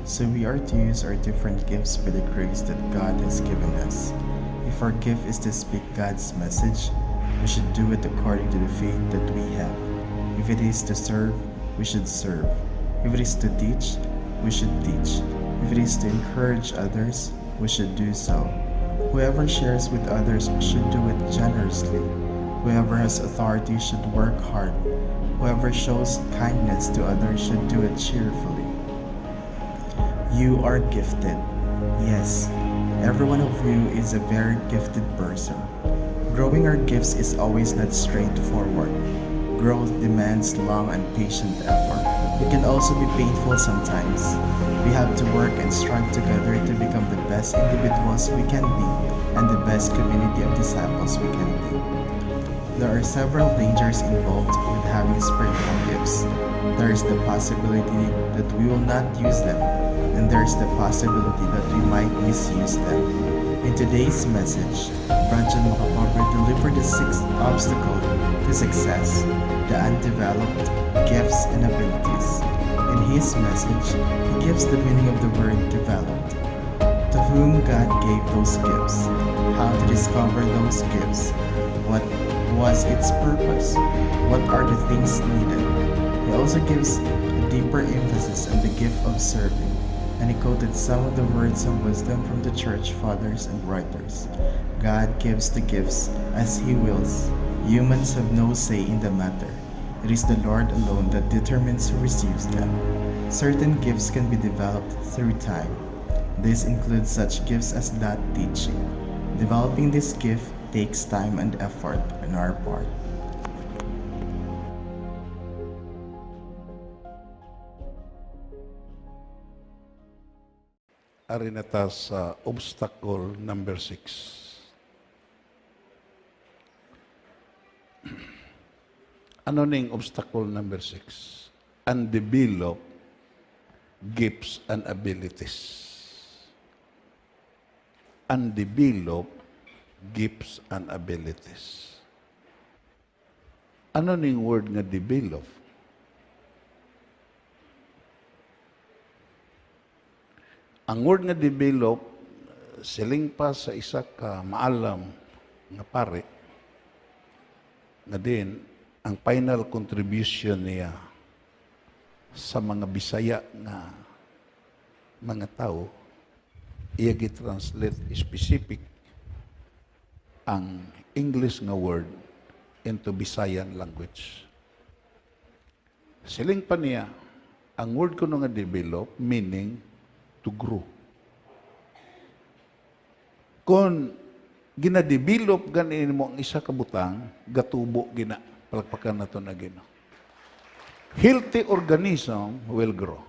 So we are to use our different gifts by the grace that God has given us. If our gift is to speak God's message, we should do it according to the faith that we have. If it is to serve, we should serve. If it is to teach, we should teach. If it is to encourage others, we should do so. Whoever shares with others should do it generously. Whoever has authority should work hard. Whoever shows kindness to others should do it cheerfully. You are gifted. Yes, every one of you is a very gifted person. Growing our gifts is always not straightforward. Growth demands long and patient effort. It can also be painful sometimes. We have to work and strive together to become the best individuals we can be and the best community of disciples we can be. There are several dangers involved with having spiritual gifts. There is the possibility that we will not use them, and there is the possibility that we might misuse them. In today's message, Brad John Macapabre delivered the sixth obstacle to success, the undeveloped gifts and abilities. In his message, he gives the meaning of the word developed. To whom God gave those gifts, how to discover those gifts, what was its purpose, what are the things needed. He also gives a deeper emphasis on the gift of serving, and he quoted some of the words of wisdom from the church fathers and writers. God gives the gifts as he wills. Humans have no say in the matter. It is the Lord alone that determines who receives them. Certain gifts can be developed through time. This includes such gifts as that teaching. Developing this gift takes time and effort on our part. Ari na ta sa obstacle number 6. Ano ning obstacle number 6? Undeveloped gifts and abilities. Undeveloped gifts and abilities. Ano ning word nga develop? Ang word nga develop, siling pa sa isa ka maalam nga pare, nga din, ang final contribution niya sa mga Bisaya nga mga tao, iya gi-translate specific ang English nga word into Bisayan language. Siling pa niya, ang word ko nga develop, meaning to grow. Kung gina-develop ganin mo ang isa ka butang, gatubo gina, palakpakan na ito na gino. Healthy organism will grow.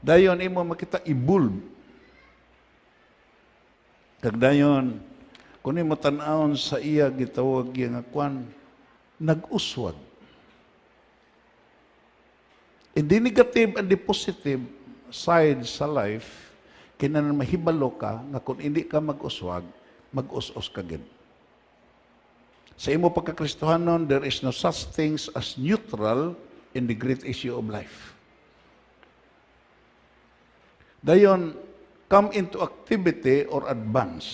Dayon, imo makita ibulb. Kagdayon, kung imo tan-awon sa iya, gitawag yung akwan, nag-uswag. And the negative and the positive side sa life, kinanan mahibalo ka, nga kung hindi ka mag-uswag, mag-us-us ka gid. Sa imo pagkakristohanon, there is no such things as neutral in the great issue of life. Dayon, come into activity or advance.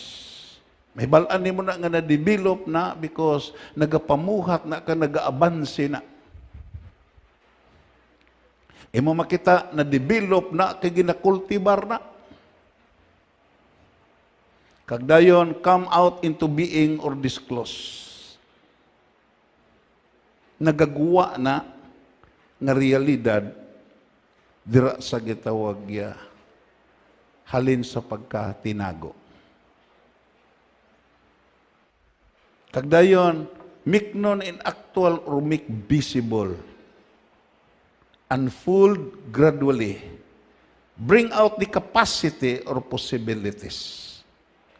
May balaan mo na nga na-develop na because nagapamuhat na ka, naga-abansi na. Imo makita na-develop na kay ginakultibar na. Kagdayon, come out into being or disclose. Nagagawa na nga realidad dira sa gitawag ya halin sa pagkatinago. Kagdayon, make known in actual or make visible. Unfold gradually. Bring out the capacity or possibilities.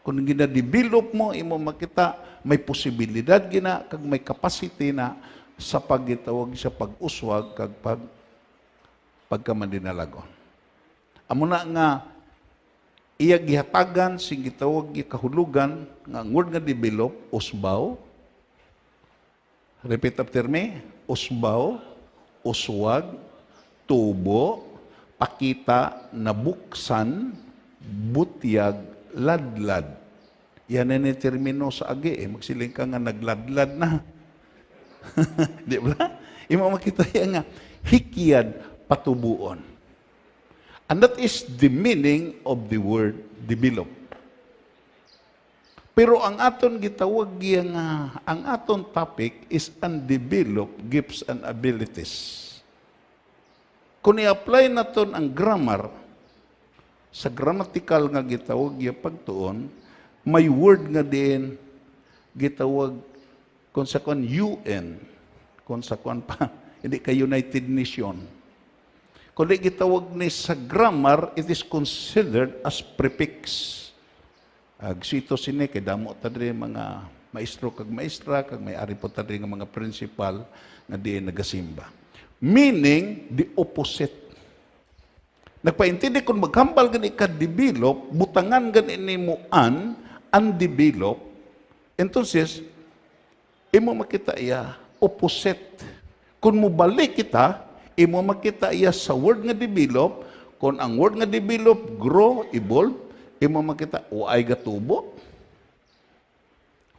Kung gina-develop mo, imo makita, may posibilidad gina, kag may capacity na sa pagitawag sa pag-uswag, kag pagkamandinalagon. Amo na nga, iya gihatagan, sing gitawag kahulugan, nga ang word nga develop, usbaw. Repeat after me, usbaw, uswag, tubo, pakita, nabuksan, butyag, ladlad. Yan na ni termino sa agi. Magsiling ka nga nagladlad na. Di ba? Imo makita yan nga, hikyad patubuon. And that is the meaning of the word develop. Pero ang aton gitawag nga, ang aton topic is undeveloped gifts and abilities. Kung i-apply naton ang grammar, sa grammatical nga gitawag yung pagtuon, may word nga din gitawag kung sa kwan UN, kung sa kwan pa, hindi ka United Nation. Kung di gitawag ni sa grammar, it is considered as prefix. Sito sini, kay damo tadri mga maestro kag maestra, kag may ari po tadri nga mga principal nga di nagasimba. Meaning, the opposite. Nagpaintindi kung maghambal gani ka develop, butangan gani ni mo undevelop, entonces, imo makita iya opposite. Kung mo balik kita, imo makita iya sa word nga develop, kung ang word nga develop, grow, evolve, imo makita, ay gatubo.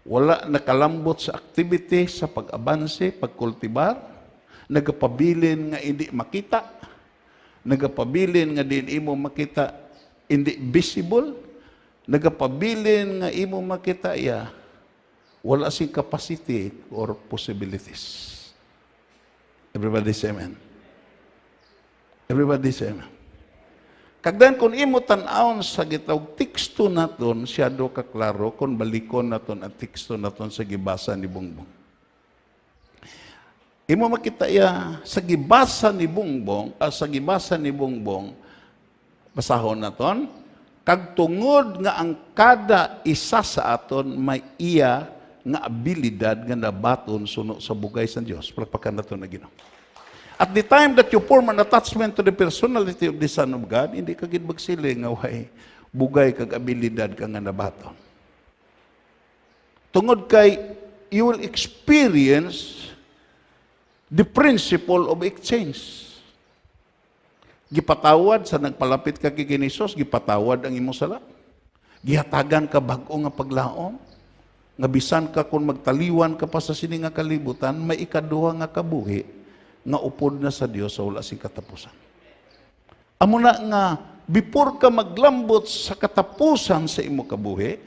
Wala nakalambot sa activity, sa pag-abanse, pagkultibar, nagapabilin nga hindi makita, nagapabilin nga din imo makita hindi visible, nagapabilin nga imo makita iya, wala sing capacity or possibilities. Everybody say amen. Everybody say amen. Kagdan kung imo tan-awon sa gitawag teksto naton, siyado ka klaro kung balikon naton ang teksto naton sa gibasa ni Bongbong. Imo makita ya sa gibasa ni Bongbong, basahon naton, kag tungod nga ang kada isa sa aton may iya nga abilidad nga nabaton suno sa bugay sa Dios. Palakpakan naton na Ginoo. At the time that you form an attachment to the personality of the Son of God, hindi ka gid magsiling nga way bugay kag abilidad ka nga nabaton. Tungod kay you will experience the principle of exchange. Gipatawad sa nagpalapit ka kay Hesus, gipatawad ang imong sala. Gihatagan ka bag-o nga paglaom. Nga bisan ka kung magtaliwan ka pa sa sini nga kalibutan, may ikaduha nga kabuhi nga upod na sa Dios sa wala sing katapusan. Amo na nga before ka maglambot sa katapusan sa imo kabuhi,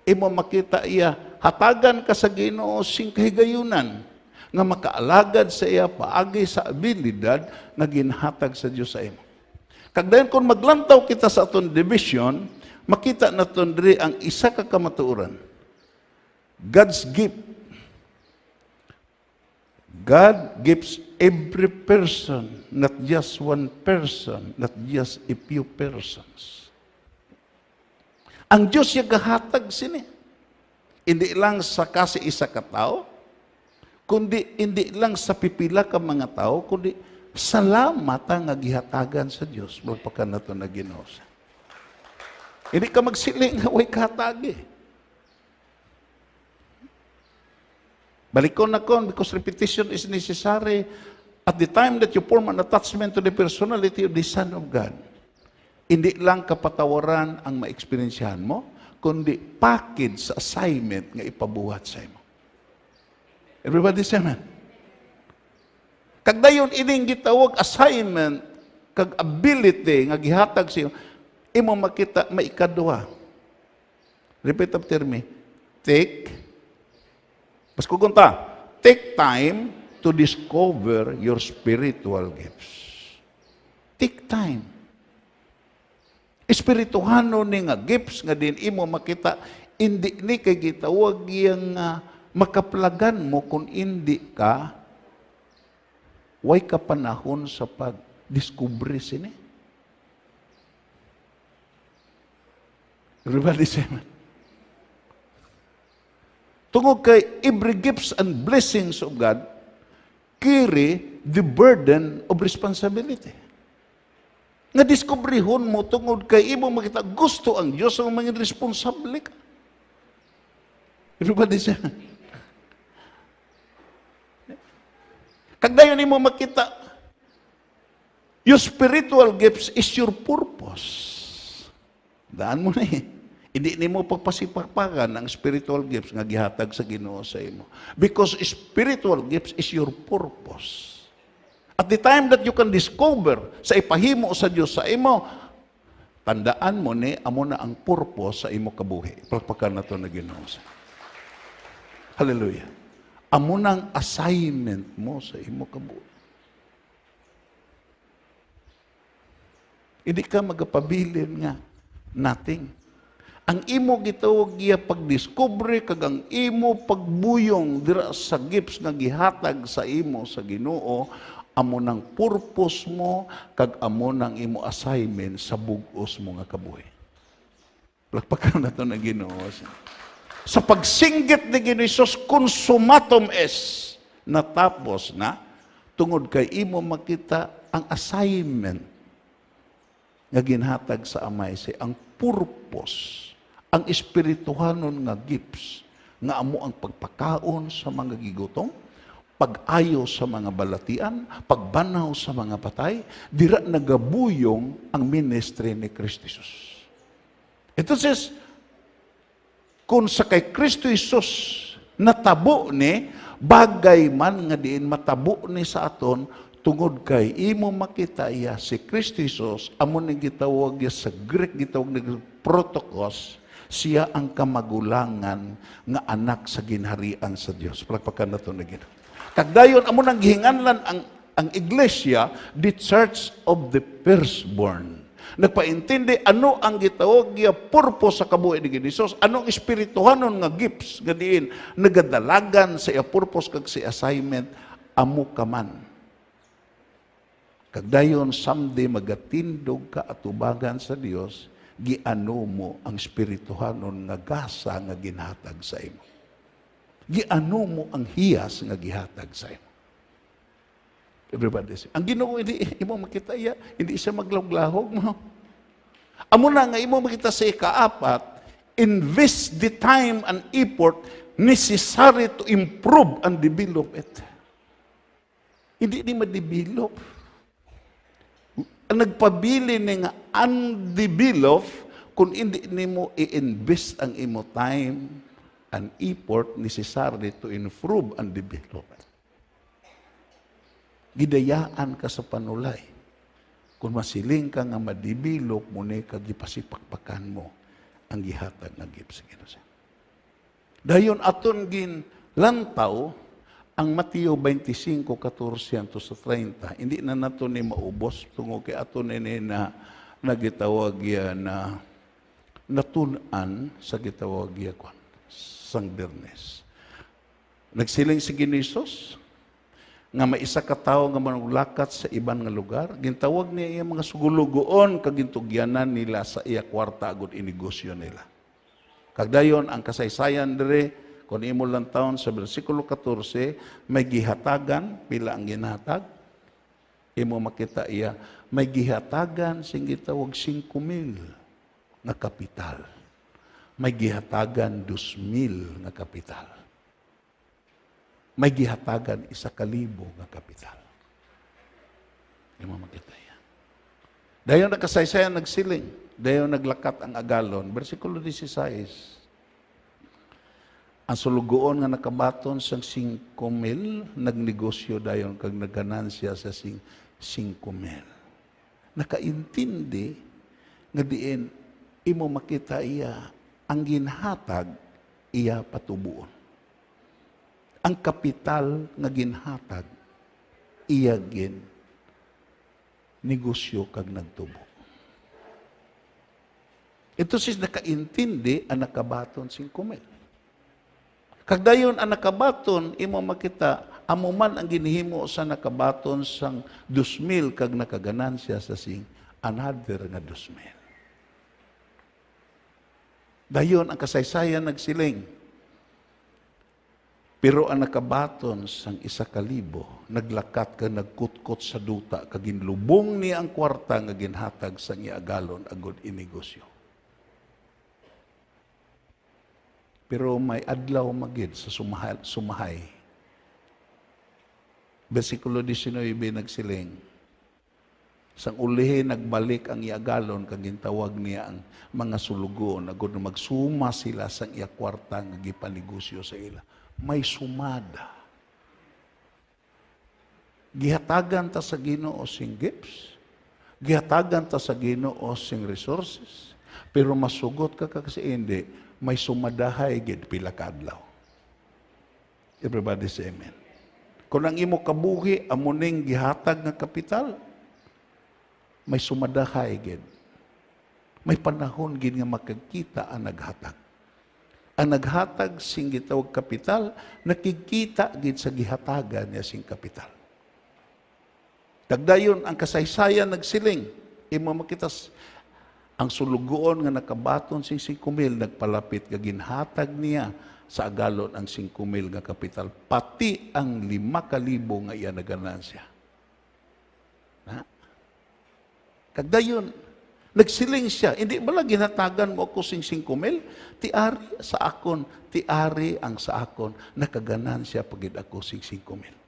imo makita iya hatagan ka sa Ginoo sing kahigayunan nga makaalagad sa iya paagi sa abilidad nga ginhatag sa Dios sa imo. Kag dayon kung maglantaw kita sa aton division, makita naton diri ang isa ka kamatuoran. God's gift. God gives every person, not just one person, not just a few persons. Ang Diyos yung gahatag sini. Hindi lang sa kasi isa ka tao, kundi hindi lang sa pipila ka mga tao, kundi salamat ang gihatagan sa Diyos. Magpakan na ito na Ginoo. Hindi ka magsiling, way kahatagi. Balikon na kon, because repetition is necessary. At the time that you form an attachment to the personality of the Son of God, hindi lang kapatawaran ang ma-experiensyahan mo, kundi package sa assignment nga ipabuhat sa imo. Everybody say amen. Kag dayon ining gitawag assignment, kag ability nga gihatag sa imo makita maikaduha. Repeat after me. Mas kugunta, take time to discover your spiritual gifts. Take time. Espirituhano ni nga gifts nga din imo makita, hindi ni kay gitawag yang makaplagan mo kung hindi ka way ka panahon sa pag-discover sini. Everybody say amen. Tungod kay every gifts and blessings of God carry the burden of responsibility. Nga diskubrihon mo tungod kay imo makita gusto ang Dios ang maging responsable ka. Everybody say. Kag dayon imo makita Your spiritual gifts is your purpose. Daan mo na eh. Hindi ni mo pagpasipakpakan ang spiritual gifts nga gihatag sa Ginoo sa imo. Because spiritual gifts is your purpose. At the time that you can discover sa ipahimo sa Dios sa imo, tandaan mo ni amo na ang purpose sa imo kabuhi. Palakpakan nato na Ginoo. Hallelujah. Amo nang assignment mo sa imo kabuhi. Hindi ka magapabilin nga nothing. Ang imo gitawag giya pagdiskubre kag ang imo pagbuyong dira sa gifts nga gihatag sa imo sa Ginoo, amo nang purpose mo kag amo nang imo assignment sa bug-os mo nga kabuhi. Lakpakan na to na Ginoo. Sa pagsinggit ni Ginoo Hesus, consumatum est, natapos na tungod kay imo makita ang assignment nga ginhatag sa amay say ang purpose, ang espirituhanon nga gifts nga amo ang pagpakaon sa mga gigutom, pag-ayo sa mga balatian, pagbanaw sa mga patay, dira nagabuyong ang ministry ni Kristo Jesus. Ito says, kung sa kay Kristo Jesus natabo ni, bagay man nga diin matabo ni sa aton, tungod kay imo makita iya si Kristo Jesus, amo ni gitawag iya sa Greek gitawag ni protokos, siya ang kamagulangan nga anak sa ginharian sa Dios. Palakpakan nato na Ginoo. Kagdayon amo nang gihinganlan ang iglesia, the church of the firstborn. Nagpaintindi ano ang gitawag iya purpose sa kabuhi ni Jesus, anong espirituhanon nga gifts nga diin nagadalagan sa iya purpose kag sa assignment amo kaman. Kagdayon someday magatindog ka atubagan sa Dios, giano mo ang espirituhanon nga gasa nga ginhatag sa imo. Giano mo ang hiyas nga gihatag sa imo. Everybody say, ang Ginoo hindi imo makita iya, hindi siya maglawlahog mo. Amo na nga imo makita sa ikaapat, invest the time and effort necessary to improve and develop it. Hindi ni ma-develop. Ang nagpabili ni nga undeveloped kung hindi nimo i-invest ang imo time and effort necessary to improve and develop. Gidayaan ka sa panulay. Kung masiling ka nga ma-develop mo ni kag gipasipakpakan mo ang gihatag nga gifts. Dayon aton gin lantaw ang Mateo 25:14-30, hindi na nato ni maubos tungod kay ato ni na nagitawag ya na natun-an sa gitawag ya kwan sang Bernes. Nagsiling si Ginoo nga may isa ka tawo nga manulakat sa iban nga lugar, gintawag niya iya mga sugulugoon kag gintugyanan nila sa iya kwarta agud inegosyo nila. Kagdayon ang kasaysayan dire kung imo lang taon sa versikulo 14, may gihatagan, pila ang ginhatag? Imo makita iya, may gihatagan, sing gitawag 5,000 nga kapital. May gihatagan 2,000 nga kapital. May gihatagan 1,000 nga kapital. Imo makita iya. Dayon nakasaysayan nagsiling, dayon naglakat ang agalon, versikulo 16. Ang sulugoon nga nakabaton sa 5,000, nagnegosyo dayon kag nagganansya sa 5,000. Nakaintindi nga diin imo makita iya ang ginhatag iya patubuon. Ang kapital nga ginhatag iya gin negosyo kag nagtubo. Ito sis nakaintindi ang nakabaton 5,000. Kagdayon ang nakabaton, imo makita, amo man ang ginihimo sa nakabaton sang 2,000 kag nakaganansya sa another nga 2,000. Dayon ang kasaysayan nagsiling. Pero ang nakabaton sang 1,000, naglakat ka nagkutkot sa duta, kag ginlubong niya ang kwarta nga ginhatag sa agalon agud inegosyo. Pero may adlaw magid sa sumahay. Versikulo 19 nagsiling, Sang ulihin, nagbalik ang iagalon, kag gintawag niya ang mga sulugon, agud na magsuma sila sang iya kwarta nga gipanegosyo sa ila. May sumada. Gihatagan ta sa Ginoo sing gifts. Gihatagan ta sa Ginoo sing resources. Pero masugot ka kasi hindi, may sumadahay gid pila ka adlaw. Everybody say amen. Kung ang imo kabuhi amuning gihatag nga kapital, may sumadahay gid. May panahon gid nga makakita ang naghatag. Ang naghatag sing gitawag kapital, nakikita gid sa gihatagan niya sing kapital. Dagdayon ang kasaysayan nagsiling, imo makitas ang sulugoon nga nakabaton sing 5,000 nagpalapit nga ginhatag niya sa agalon ang 5,000 nga kapital, pati ang 5,000 nga iya naganansya. Kagdayon, nagsiling siya, hindi ba lang ginatagan mo ako sing 5,000? Tiari sa akon, tiari ang sa akon, nakaganan siya pagid ako sing 5,000.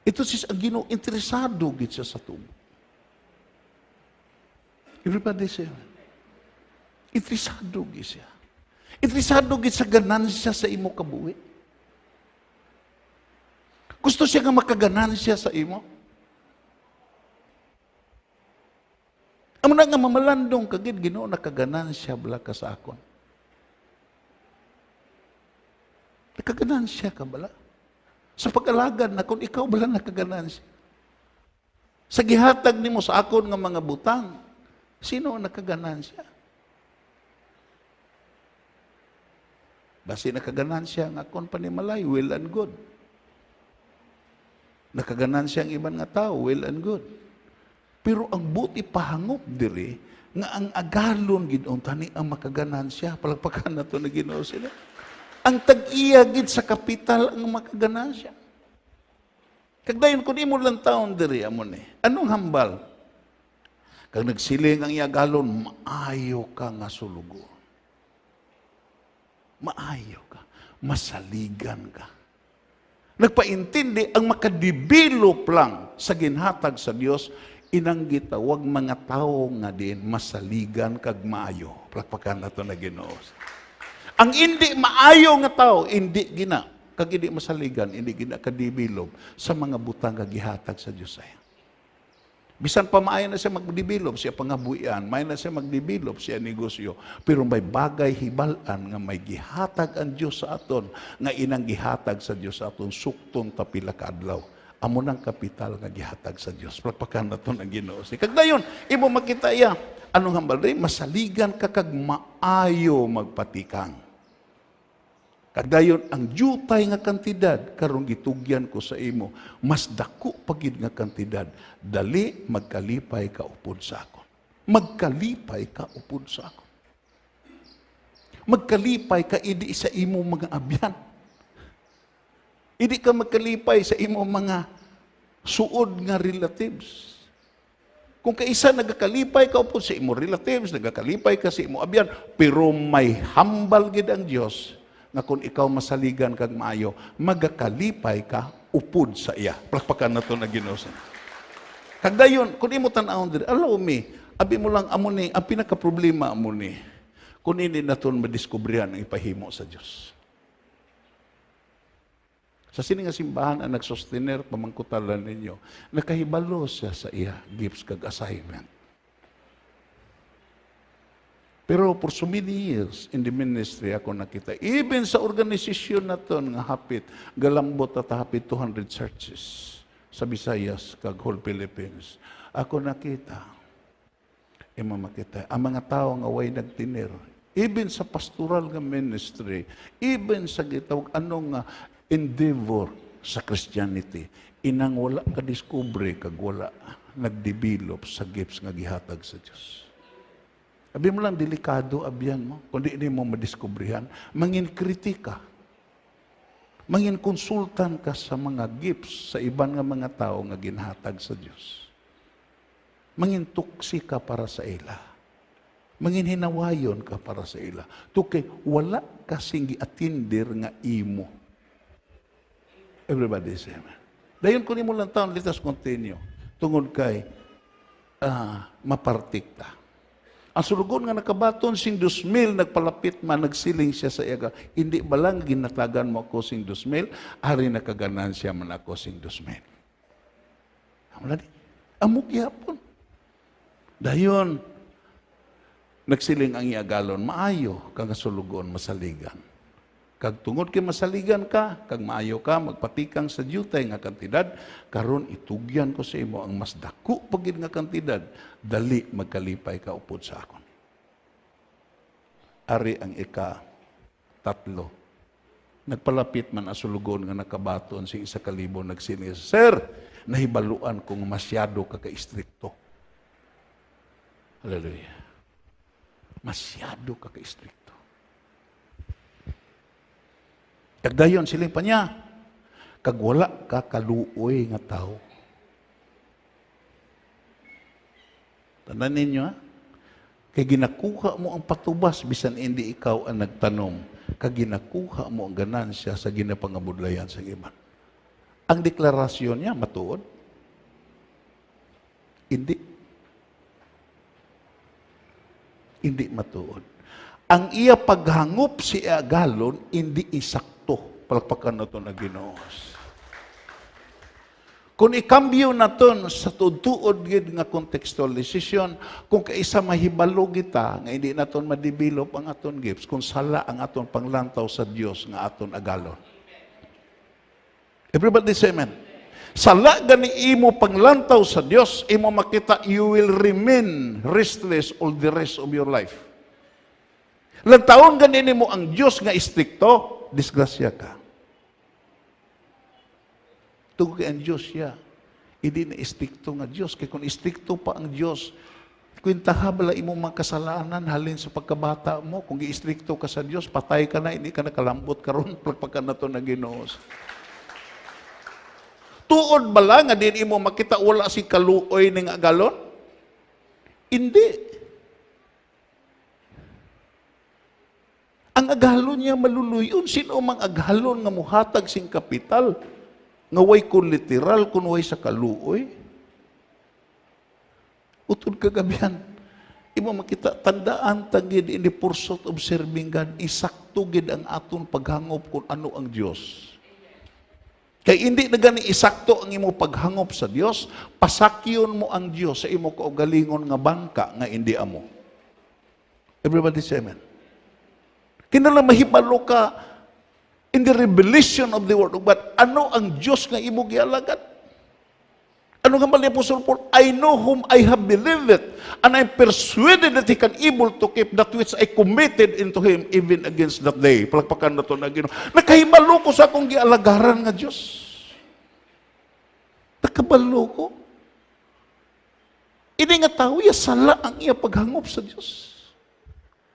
Ito sis ang Ginoo, interesado gid siya sa tubo. Everybody say, interesado gid siya. Interesado gid sa ganansya sa imo kabuhi. Gusto siya nga makaganansya sa imo. Amo na nga mamalandong kagid Ginoo nakaganansya bala ka sa akon. Nakaganansya ka bala. Sa pag-alagad na kung ikaw bala nakaganansya. Sa gihatag nimo sa akon nga mga butang, sino ang nakaganansya? Basi nakaganansya ang akon panimalay, well and good. Nakaganansya ang ibang nga tao, well and good. Pero ang buti pahangop diri nga ang agalon gid tani ang makaganansya, palagpakan nato na Ginoo sila. Ang tag-iya gid sa kapital ang makaganansya. Kagdayon kun imo lang taon diri amon anong hambal? Kag nagsiling ang iagalon, maayo ka nga sulugo. Maayo ka, masaligan ka. Nagpaintindi ang makadibilop lang sa ginhatag sa Dios, inang gitawag mga tao nga din masaligan kag maayo. Palakpakan nato na Ginoo. Ang hindi maayo nga tao, hindi gina kag hindi masaligan, hindi gina kadibilop sa mga butang nga gihatag sa Dios ay. Bisan pa maayo na siya magdevelop, siya pangabuyan, maayo na siya magdevelop, siya negosyo. Pero may bagay hibalan nga may gihatag ang Diyos sa aton, nga inang gihatag sa Diyos sa aton, suktong tapila ka adlaw. Amo ng kapital nga gihatag sa Diyos. Palakpakan na ito ng Ginoo. Kagdayon, imo makita iya, anong hambal rin? Masaligan ka kag maayo magpatikang. Kagdayon, ang jutay nga kantidad, karong gitugyan ko sa imo, mas dako pagid nga kantidad, dali magkalipay ka upod sa akon. Magkalipay ka upod sa akon. Magkalipay ka idi sa imo mga abyan. Hindi ka magkalipay sa imo mga suod nga relatives. Kung kaisa nagakalipay ka upod sa imo relatives, nagakalipay ka sa imo abyan, pero may hambal gid ang Dios nga kung ikaw masaligan kag maayo, magakalipay ka upod sa iya. Palakpakan na ito na Ginoo. Kagdayon, kung imo tan-awon diri, allow me, abi mo lang amo ni, ang pinaka-problema amo ni, kung hindi naton madiskubrihan ang ipahimo sa Dios. Sa sini nga simbahan ang nagsustener pamangkutalan ninyo, nakahibalo siya sa iya gifts kag assignment. Pero for so many years in the ministry ako nakita, even sa organisasyon na to nga hapit, galambot at hapit 200 churches sa Visayas kag whole Philippines, ako nakita, makita, ang mga tao nga way nagtiner, even sa pastoral nga ministry, even sa gitawag anong endeavor sa Christianity, inang wala ka-discovery kag wala nagdevelop sa gifts nga gihatag sa Dios. Abi mo lang delikado abyan mo, kundi hindi mo madiskubrihan, mangin kritika. Mangin konsultan ka sa mga gifts sa iban nga mga tao nga ginhatag sa Dios. Mangin tuksi ka para sa ila. Mangin hinawayon ka para sa ila. Tukay wala kasing giatindir nga imo. Everybody say amen. Dayon kunin mo lang taon, let us continue. Tungod kay mapartik ta. Ang sulugon nga nakabaton sing 2,000 nagpalapit man nagsiling siya sa iya. Hindi ba lang ginatagan mo ako sing 2,000, ari nakaganansya man ako sing 2,000. Wala di. Amok yapon. Dayon nagsiling ang iagalon, maayo kang sulugon masaligan. Kag tungod kay masaligan ka, kag maayo ka, magpatikang sa jutay nga kantidad, karon itugyan ko sa imo ang mas dako pagid nga kantidad, dali magkalipay ka upod sa akon. Ari ang ika-3. Nagpalapit man asulugon nga nakabaton si 1,000 nagsiling, Sir, nahibaluan kong masyado ka ka-istrikto. Hallelujah. Masyado ka ka-istrikto. Kagdayon sila pa niya, kag wala ka kaluoy nga tao. Tandaan ninyo, ha? Kay ginakuha mo ang patubas, bisan hindi ikaw ang nagtanom, kag ginakuha mo ang ganansya sa ginapangabudlayan sa iban. Ang deklarasyon niya, matuod? Hindi. Hindi matuod. Ang iya paghangop si agalon, hindi isakto. Palakpakan na ito na Ginoos. Kung ikambyo na ito sa tuod nga contextualization, kung kaisa mahibalo kita, nga hindi na ito ma-develop ang aton gifts, kung sala ang aton panglantaw sa Diyos nga aton agalon. Everybody say amen. Sala gani imo panglantaw sa Diyos, imo makita, you will remain restless all the rest of your life. Lantaon ganin mo ang Diyos nga istrikto, disgrasya ka. Tungkol kay ang Diyos siya, hindi na istrikto nga Diyos. Kaya kung istrikto pa ang Diyos, kwintaha bala imong mga kasalanan halin sa pagkabata mo, kung i-istrikto ka sa Diyos, patay ka na, hindi ka nakalambot karon pagpagka na ito na Ginoos. Tuod bala nga din imo makita wala si kaluoy ning agalon? Hindi. Ang agalon niya maluluyon. Sino mang agalon nga muhatag sing kapital? Nga way kun literal, kun way sa kaluoy? Utod kagabihan. Imo makita, tandaan tagid in the pursuit of serving God, isakto gid ang aton paghangop kung ano ang Diyos. Kay hindi na gani isakto ang imo paghangop sa Diyos, pasakyon mo ang Diyos sa imo kaugalingon nga bangka nga hindi amo. Everybody say amen. Kinala mahibalo ka in the revelation of the Word of God. Ano ang Diyos nga imo gialagad? Ano nga mali Apostle Paul? I know whom I have believed it, and I'm persuaded that He can able to keep that which I committed into Him even against that day. Palakpakan na ito na Ginoo. Nakahibalo ko sa akong gialagaran nga Diyos. Nakabalo ko. Ini nga tao, sala ang iya paghangop sa Diyos.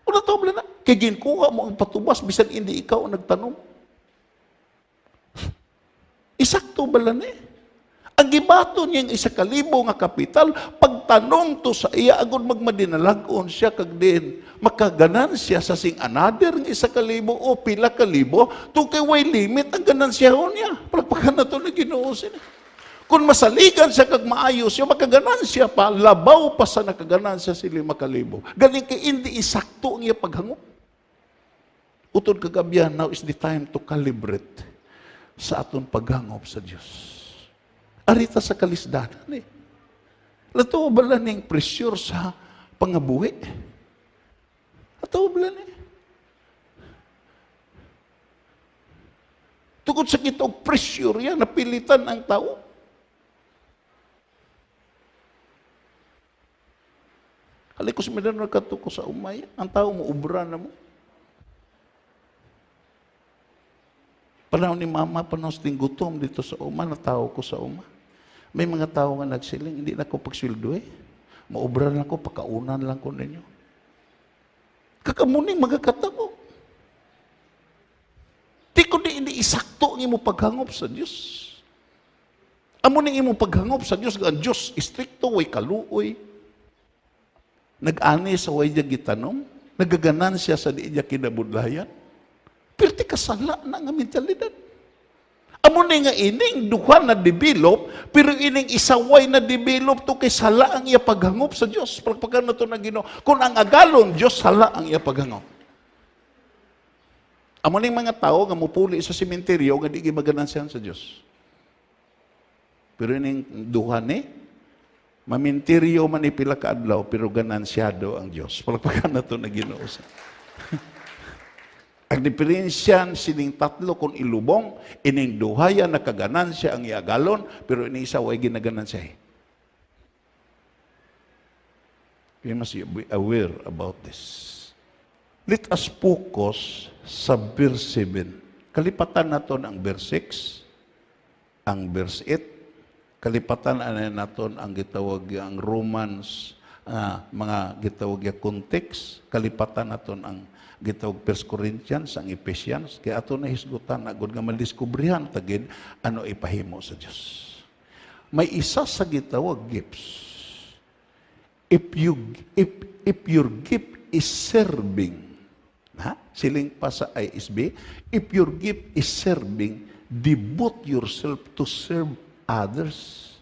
Una to na, kay ginkuha mo ang patubas, bisan hindi ikaw ang nagtanong. Isakto bala ni. Ang gibato niyang 1,000 nga kapital, pagtanong to sa iya, agod magmadinalagon siya, kag din, makaganan siya sa sing another ng 1,000 o pila kalibo, to kay way limit ang ganansiyahon niya. Palagpakan na to na Ginoo sila. Kung masaligan siya kag maayos siya, makaganan siya pa, labaw pa sa nakaganan siya sila 5,000. Galing kay hindi isakto ang iya paghangop. Utod kagabihan, now is the time to calibrate sa aton paghangop sa Diyos. Arita sa kalisdanan eh. Lato bala ning pressure sa pangabuhi. Lato bala ni. Tungkol sa kitong pressure yan, napilitan ang tao. Halik ko si Medan nagkatuko sa umay, ang tao mo, ubra na mo. Panahon ni mama, panahon sa gutom dito sa uma, natao ko sa uma. May mga tao nga nagsiling, hindi na ko pagsweldo eh. Maubra lang ko, pagkaunan lang ko ninyo. Kakamuning magkakatabo. Di ko hindi isakto ang imo paghangop sa Diyos. Amo ning imo paghangop sa Diyos, ang Diyos istrikto, way kaluoy. Nag-ani sa way niya gitanom, nagaganan siya sa di niya kinabudlayan. Pero ti kasala na nga mentalidad. Amo ni nga ining duha na develop, pero ining isaway na develop to kay sala ang iya paghangop sa Dios. Palakpakan na to na Ginoo. Kung ang agalon Dios, sala ang iya paghangop. Amo ning mga tao nga mupuli sa sementeryo nga di gimaganansihan sa Dios. Pero ining duha ni maminteryo man ni pila ka adlaw pero ganansyado ang Dios. Palakpakan na to na Ginoo. Ang diferensyan sining tatlo kung ilubong, ining duhaya nakaganansya ang iagalon, pero ini isa way ginaganansya. We must be aware about this. Let us focus sa verse 7. Kalipatan naton ang verse 6, ang verse 8, kalipatan naton ang gitawag ang Romans, mga gitawag yung context, kalipatan naton ang gitawag 1 Corinthians, ang Ephesians, kaya ato na hisgutan, agod nga maldiskubrihan tagid, ano ipahimo sa Diyos. May isa sa gitawag gifts. If your gift is serving, siling pa sa ISB, if your gift is serving, devote yourself to serve others.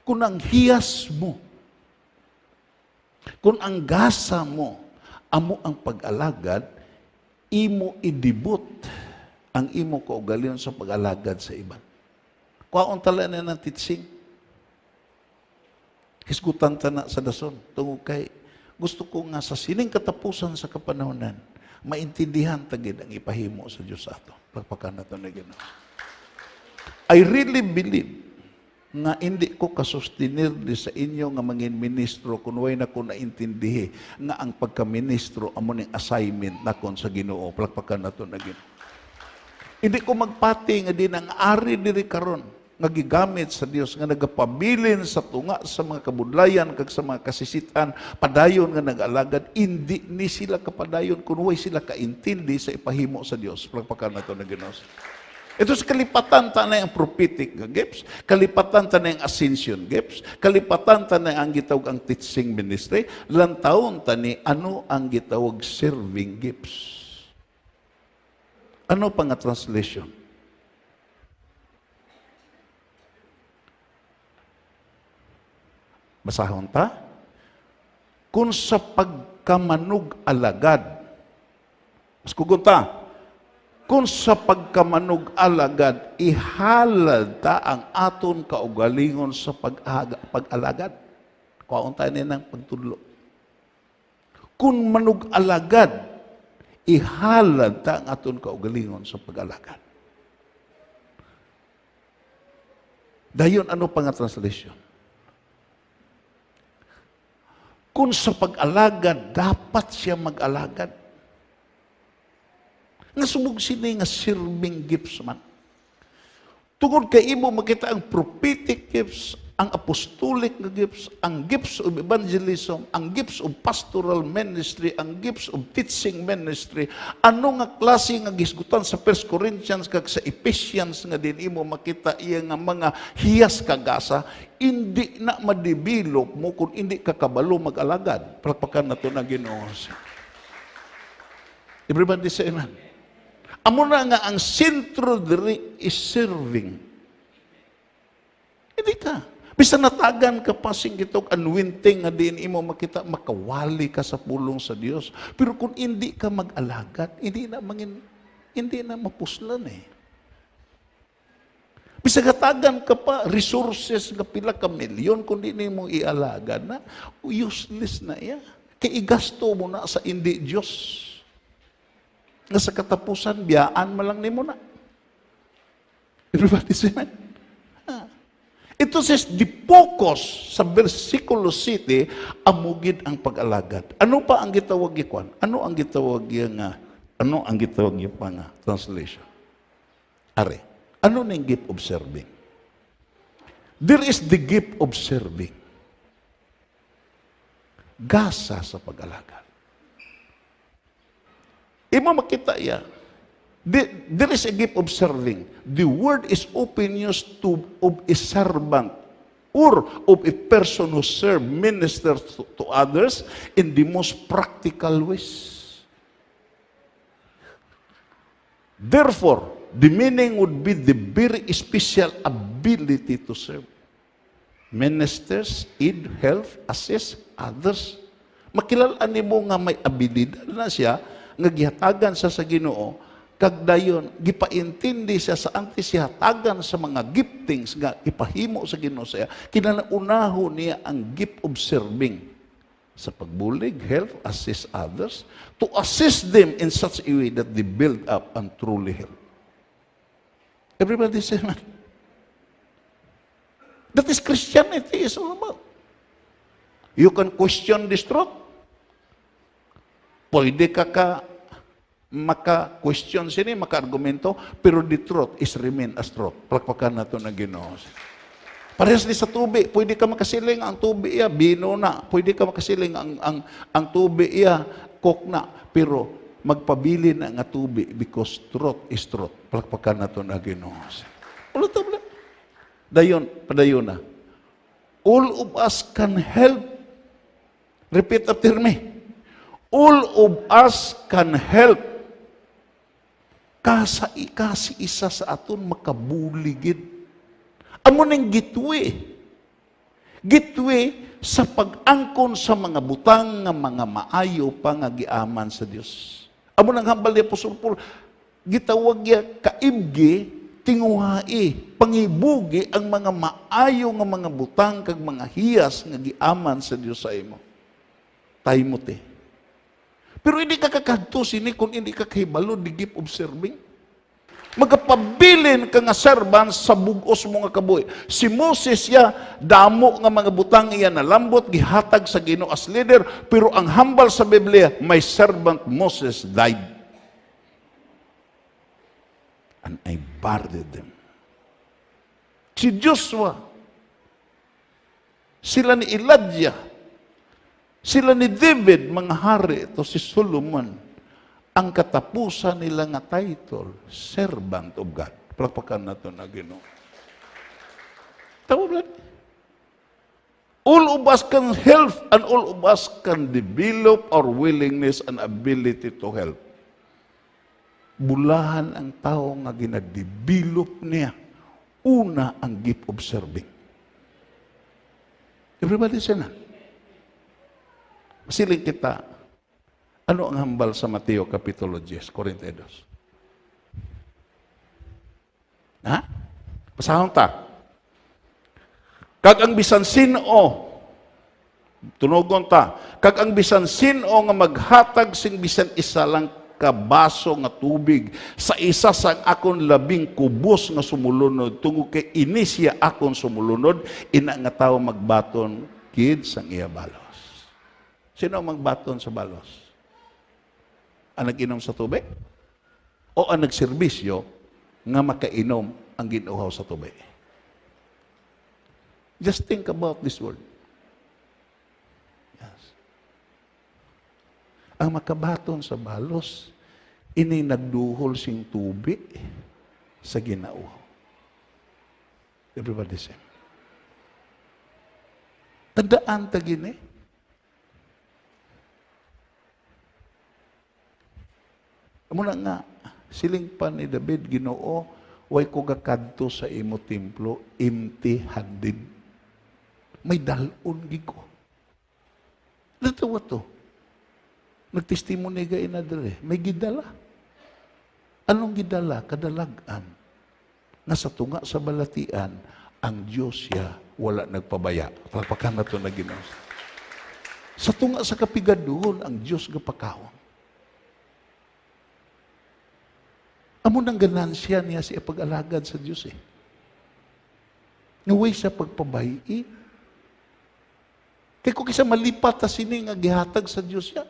Kung ang hiyas mo, kung ang gasa mo, amo ang pag-alagad, imo idibot ang imo kaugalingon sa pag-alagad sa iban. Kuhaon tala na ng teaching. Hisgutan ta na sa dason. Tungod kay, gusto ko nga sa sining katapusan sa kapanahonan, maintindihan tagid ang ipahimo sa Diyos ato. Pagpakan nato na Ginoo. I really believe na hindi ko kasustinir di sa inyo nga mangin ministro kung way na ko naintindihi nga ang pagka-ministro amo ning assignment nakon sa Ginoo. Palakpakan nato na Ginoo. Hindi ko magpati nga din ang ari diri karon nga gigamit sa Dios nga nagapabilin sa tunga sa mga kabudlayan kag sa mga kasisitan padayon nga nag-alagad, hindi ni sila kapadayon kung way sila kaintindi sa ipahimo sa Dios. Palakpakan nato na Ginoo. Ito sa kalipatan ta na yung prophetic gifts, kalipatan ta na yung ascension gifts, kalipatan ta na ang gitawag ang teaching ministry, lantaon ta ni ano ang gitawag serving gifts. Ano pa nga translation? Basahon ta? Kung sa pagkamanog alagad, mas kugon ta, kung sa pagkamanog alagad, ihalad ta ang aton kaugalingon sa pag-alagad. Kuhaon tayo ng pagtudlo. Kung manog alagad, ihalad ta ang aton kaugalingon sa pag-alagad. Dayon ano pa nga translation? Kung sa pag-alagad, dapat siya mag-alagad. Nga subog sila nga serving gifts man. Tungod kay imo makita ang prophetic gifts, ang apostolic nga gifts, ang gifts of evangelism, ang gifts of pastoral ministry, ang gifts of teaching ministry. Ano nga klase nga gisgutan sa 1 Corinthians kag sa Ephesians nga din imo makita iya nga mga hiyas kagasa, hindi na ma-develop mo kung hindi ka kabalo mag-alagad. Palakpakan na to na Ginoo. Everybody say amen. Amo na nga ang sentro diri is serving. Hindi ka. Bisa natagan ka pa sing gitog unwinting nga din imo makita makawali ka sa pulong sa Dios. Pero kung hindi ka mag-alagad, hindi na mapuslan eh. Bisa gatagan ka pa resources nga pila ka milyon kung di nimo ialagad na useless na iya. Kay igasto mo na sa hindi Dios. Nga sa katapusan, biyaan malang nimo na. Everybody say amen? Ito says, the focus sa versikulo 7, amugid ang pag-alagad. Ano pa ang gitawag ikwan? Ano ang gitawag yung translation? Are, ano na yung gift of serving? There is the gift of serving. Gasa sa pag-alagad. Imo makita iya. There is a gift of serving. The word is often used of a servant or of a person who serves, ministers to others in the most practical ways. Therefore, The meaning would be the very special ability to serve. Ministers, aid, help, assist others. Makilalaan nimo nga may abilidad na siya, nga gihatagan sa Ginoo, kag dayon gipaintindi siya sa antisihatagan sa mga giftings nga ipahimo sa Ginoo siya. Kinaunaho niya ang gift of serving sa pagbulig, help, assist others, to assist them in such a way that they build up and truly help. Everybody say, man. That is Christianity is all about. You can question this truth. Pwede ka maka-question sini, maka-argumento, pero the truth is remain as truth. Palakpakan nato na Ginoo. Parehas di sa tubig, pwede ka makasiling ang tubig iya, bino na. Pwede ka makasiling ang tubig iya, coke na. Pero magpabili na nga tubig because truth is truth. Palakpakan nato na Ginoo. Ulo to, bala. Padayon na. All of us can help. Repeat after me. All of us can help. Kasi isa sa aton makabuligid. Amo ning gitwe. Gitwe sa pag-angkon sa mga butang nga mga maayo pa nga giaman sa Dios. Amo nang hambal ni Apostol Paul, gitawag ya kaibgi, tinguhai, pangibugi ang mga maayo nga mga butang kag mga hiyas nga giaman sa Dios sa imo. Timothy. Pero hindi ka kakadto sini kung hindi ka kahibalo di gift of serving. Magapabilin ka nga serban sa bugos mo nga kabuhi. Si Moses ya, damo nga mga butang iya na lambot, gihatag sa Ginoo as leader, pero ang hambal sa Biblia, my servant Moses died. And I buried them. Si Joshua, sila ni Elijah, sila ni David, mga hari, ito si Solomon, ang katapusan nila nga title, servant of God. Palakpakan nato na Ginoo. Tama ba? All of us can help and all of us can develop our willingness and ability to help. Bulahan ang tao nga ginadevelop niya. Una, ang gift of serving. Everybody say na. Masiling kita, ano ang hambal sa Mateo Kapitulo 10, 42? Ha? Pasahon ta. Kag ang bisan sino, tunogon ta, kag ang bisan sino nga maghatag sing bisan isa lang kabaso nga tubig sa isa sang akon labing kubos nga sumulunod, tungo kay inisya akon sumulunod, ina nga tawo magbaton kid sang iya balos. Sino ang magbaton sa balos? Ang nag-inom sa tubig? O ang nagserbisyo nga makainom ang ginuhaw sa tubig? Just think about this word. Yes. Ang makabaton sa balos, ini nagduhol sing tubig sa ginauhaw. Everybody say. Tandaan ta gini. Muna nga, siling pa ni David, Ginoo, way ko gakadto sa imo templo, empty-handed. May dalon gigo. Natawa to. Nagtestimony ga inadere. May gidala. Anong gidala? Kadalagan. Nasa tunga sa balatian, ang Diyos siya wala nagpabaya. Palpakan na to na Ginoo. Sa tunga sa kapigaduhon, ang Diyos gapakawang. Amo nang ganansya niya siya pag-alagad sa Diyos eh. Naway sa pagpabayi. Kaya kung kisa malipat ta sini nga gihatag sa Diyos siya.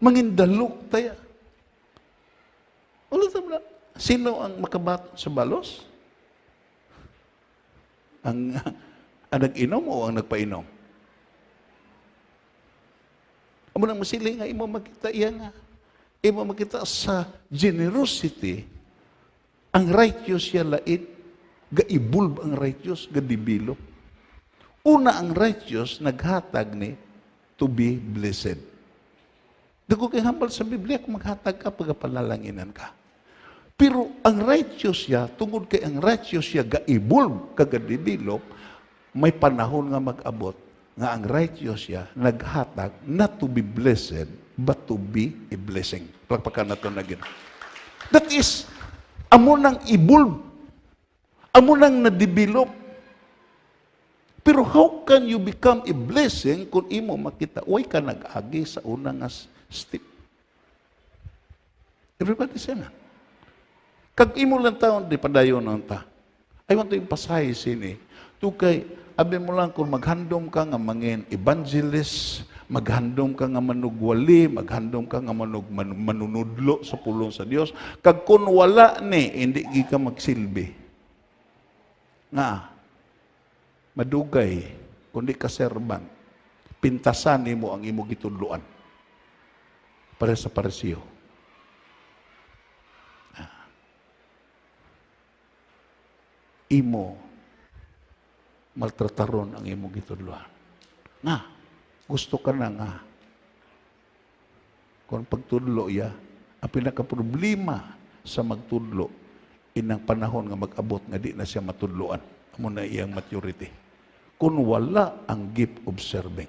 Mangindalok taya. Ulit na, sino ang makabaton sa balos? Ang nag-inom o ang nagpainom? Amo nang masiling nga imo makita iya nga. Imo makita sa generosity, ang righteous siya lait, gaibulb ang righteous, gadibilo. Una ang righteous, naghatag ni to be blessed. Dako kay hambal sa Biblia kung maghatag ka pagapalalanginan ka. Pero ang righteous siya, tungod kay ang righteous siya ga-evolve, kaga-develop, may panahon nga mag-abot nga ang righteous siya naghatag not to be blessed but to be a blessing. Pagpakan na ito na gina. That is, amo nang evolve. Amo nang na-develop. Pero how can you become a blessing kung imo makita, uy ka nag-agi sa unang step? Everybody say na. Kag imo lang taon, di padayon ang ta. I want to emphasize ini. Tukay, abi mo lang kung maghandom ka nga mangin evangelist, maghandom ka nga manugwali, maghandom ka nga manunudlo sa pulong sa Dios. Kag kung wala ni, hindi ka magsilbi. Nga, madugay, kundi ka serban, pintasan nimo ang imo gitudloan. Para sa parisiyo. Imo maltrataron ang imo gitudloan. Nga, gusto ka na nga. Kung pagtudlo ya, ang pinaka-problema sa magtudlo, inang panahon nga mag-abot nga di na siya matudloan. Amo na iyang maturity. Kung wala ang gift of serving.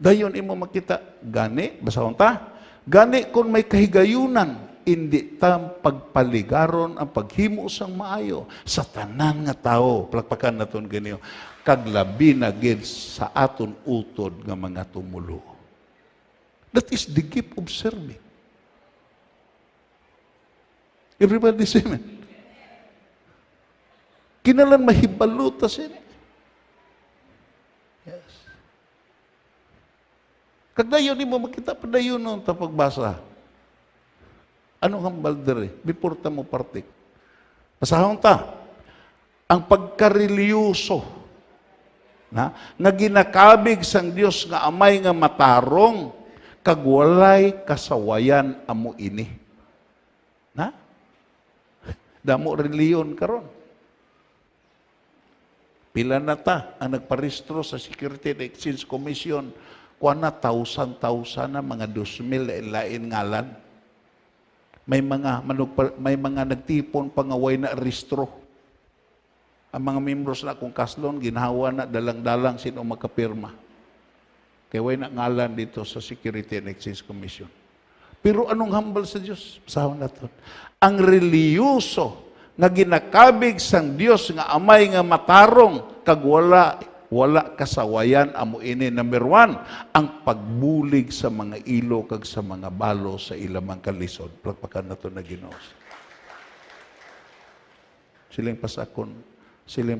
Dayon imo makita, gani, basahon ta, gani kung may kahigayunan, hindi tam pagpaligaron ang paghimo sang maayo sa tanan nga tao. Palakpakan naton ganiyo. Kaglabi na gid sa aton utod nga mga tumulo. That is the gift of serving. Everybody say amen. Kinalan mahibaluta sini. Yes. Kagdayon ni mo makita padayon nun ta pagbasa. Anong hambal dere? Before ta mo partik. Pasahon ta. Ang pagkareliyoso na nga ginakabig sang Dios nga amay nga matarong kag walay kasawayan amo ini. Na? Damo reliyon karon. Pila na ta ang nagparehistro sa Security and Exchange Commission, kuha na 1,000 na mga 2,000 lain ngalan. May mga nagtipon pangaway na rehistro. Ang mga membros na kung kaslon, ginawa na dalang-dalang sino makapirma. Kaya way na ngalan dito sa Security and Exchange Commission. Pero anong hambal sa Diyos? Pasahon na ito. Ang reliyoso nga ginakabig sang Dios nga amay nga matarong kag wala kasawayan amo ini. Number 1, ang pagbulig sa mga ilo kag sa mga balo sa ilamang kalisod. Plakpakan na ito na Ginoo. Siling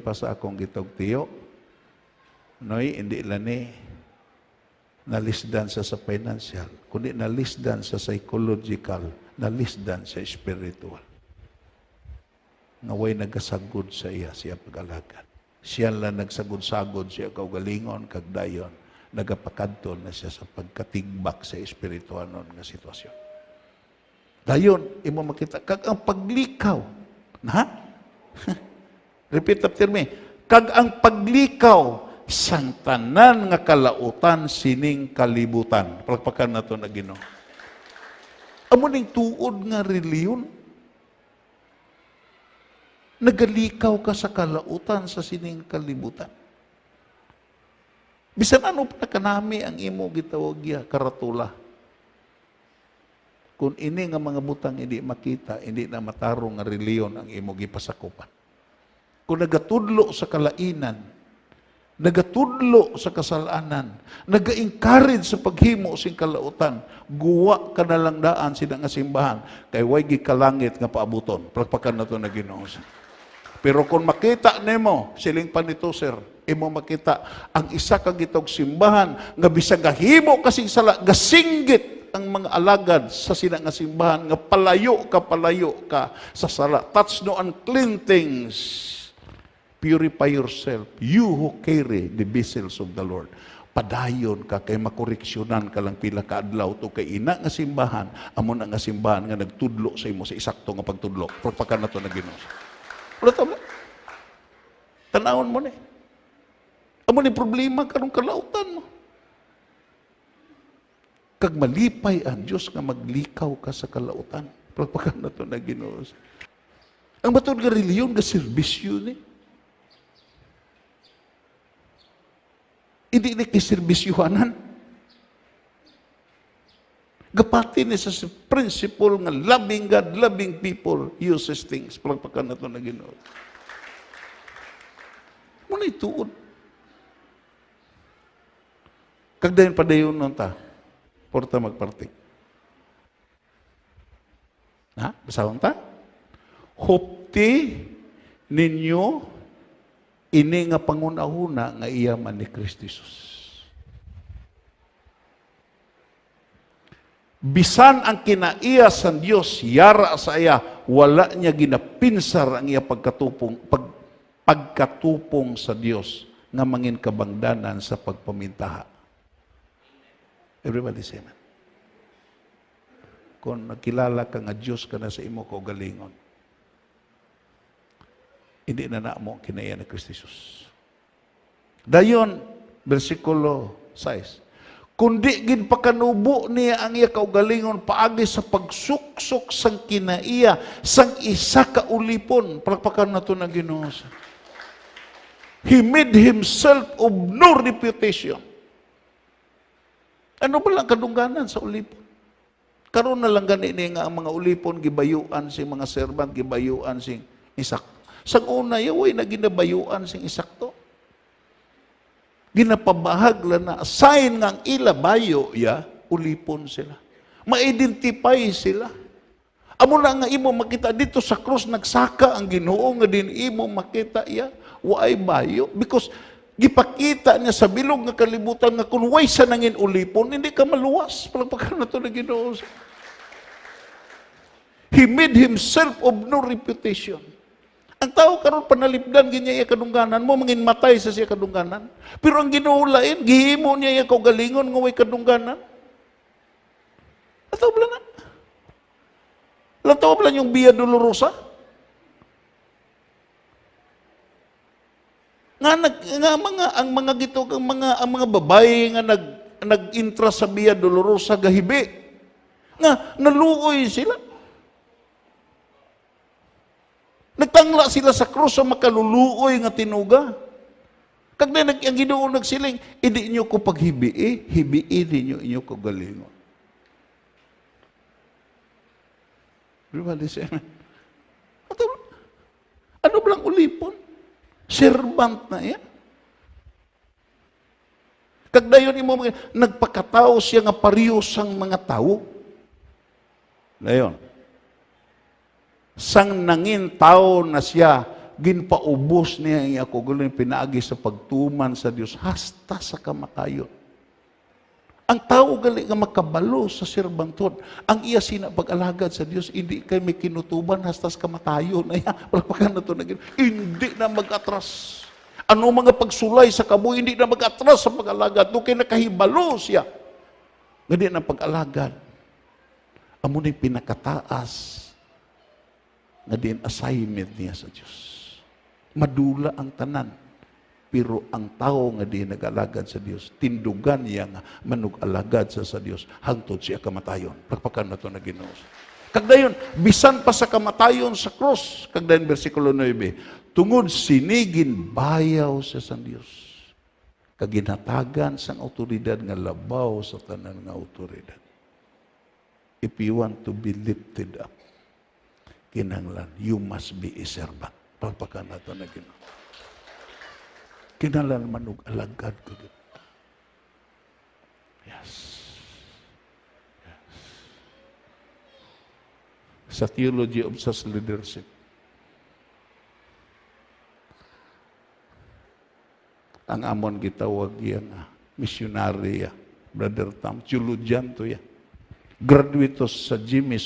pa sa akong gitugtiyo. Noy, hindi lani nalisdan sa financial, kundi nalisdan sa psychological, nalisdan sa spiritual. Naway nagasagod sa iya siya pag-alagad. Siya lang nagsagod-sagod siya kaugalingon, kagdayon, nagapakadton na siya sa pagkatigbak sa espiritual nun nga sitwasyon. Dayon, imo makita, kag ang paglikaw, na? Repeat after me, kag ang paglikaw sang tanan nga kalautan sining kalibutan. Palakpakan na ito na Ginoo. Amo ning tuod nga reliyon, nagalikaw ka sa kalautan sa sining kalibutan. Bisan ano pa kanami ang imo gitawag ya karatula. Kung ini nga mga butang hindi makita, hindi na matarong nga reliyon ang imo gipasakupan. Kung nagatudlo sa kalainan, nagatudlo sa kasalanan, naga-encourage sa paghimo sing kalautan, guwa ka na lang daan sila nga simbahan, kay way gikalangit nga paabuton. Palakpakan na ito na Ginoo. Pero kung makita nimo siling panito, sir, imo makita ang isa ka gitog simbahan nga bisag gahimo kasing sala, gasinggit ang mga alagad sa sila nga simbahan nga palayo ka sa sala. Touch no unclean things. Purify yourself, you who carry the vessels of the Lord. Padayon ka kay makoreksyonan ka lang pila ka adlaw to kay ina nga simbahan, amo na nga simbahan nga nagtudlo sa imo sa isakto nga pagtudlo. Propaganda to na Ginoo. Wala tama. Tanawon mo ni. Amo ni problema karong kalautan mo. Kag malipay ang Diyos nga maglikaw ka sa kalautan. Pagpakan na ito na Ginoo. Ang batod nga reliyon nga serbisyo ni. Hindi ni kiserbisyuhanan. Gapati ni sa principle nga loving God, loving people uses things. Pagpakan na ito na Ginoo. Muna ituod. Kag dayon padayon nun ta. Porta magpartik. Ha? Basahon ta? Hupti ninyo ini nga pangunahuna nga iya man ni Kristo Jesus. Bisan ang kinaiya sa Dios yara sa iya, wala niya ginapinsar ang iya pagkatupong sa Dios nga mangin kabangdanan sa pagpamintaha. Everybody say amen. Kung nakilala ka nga Diyos ka na sa imo kaugalingon, hindi na mo kinaya ni Kristo Jesus. Dayon, versikulo 6. Kundi gid pakanubo niya ang iya kaugalingon paagi sa pagsuksok sang kinaiya sang isa ka ulipon. Palakpakan nato na Ginoo. He made himself of no reputation. Ano ba lang kadungganan sa ulipon? Karon na lang gani nga ang mga ulipon gibayuan sing mga servant, gibayuan sing isak. Sa una yaway na ginabayuan sing isakto. Ginapabahag la na sign nga ang ila bayo ya ulipon sila. Ma-identify sila. Amo na nga imo makita dito sa krus nagsaka ang Ginoo nga din imo makita ya waay bayo because gipakita niya sa bilog nga kalibutan nga kung way sa nangin ulipon, hindi ka maluwas. Palagpakan na ito na Ginoo. He made himself of no reputation. Ang tao karon panalipdan ginya iya kadungganan mo mangin matay sa siya kadungganan. Pero ang Ginoo lain gihimo niya iya kaugalingon nga way kadungganan. Ato bala na. Lantaw bala yung Via Dolorosa. Ang mga babae nga nag-intra sa Via Dolorosa gahibi nga naluoy sila. Nagtangla sila sa krus sa makaluluoy nga tinuga. Kag na ang Ginoo nagsiling, hindi niyo ko paghibii, hibii ninyo inyo ko galingon. Everybody say amen. Ano ba lang ulipon? Servant na yan. Kagdayon imo nagpakatao siya nga parehas sang mga tao. Dayon. Sang nangin tao na siya, ginpaubos niya ang iya kaugalingon pinaagi sa pagtuman sa Dios hasta sa kamatayon. Ang tao gali nga makabalo sa serbanton, ang iya sina pag-alagad sa Dios, hindi kay may kinutuban hasta sa kamatayon. Ay, palakpakan na ito na hindi na mag-atras. Ano mga pagsulay sa kabuhi, hindi na mag-atras sa pag-alagad. Doon kay nakahibalo siya. Hindi na pag-alagad. Amo na pinakataas na din assignment niya sa Diyos. Madula ang tanan. Pero ang tao nga di nag-alagad sa Dios, tindugan niya nga manug-alagad sa Dios, hangtod siya kamatayon. Pagpakan na ito na Ginoo. Kagdayon, bisan pa sa kamatayon sa cross, kagdayon versikulo 9, tungod sinigin bayaw sa Dios. Kaginhatagan sang autoridad nga labaw sa tanan nga autoridad. If you want to be lifted up, kinahanglan, you must be a servant. Pagpakan na ito na Ginoo. Kinalan manug alagad ko dito. Yes. Sa theology of such leadership, ang amon gitawag yan, missionary, Brother Tam, theologian to yan. Graduates sa Jimmy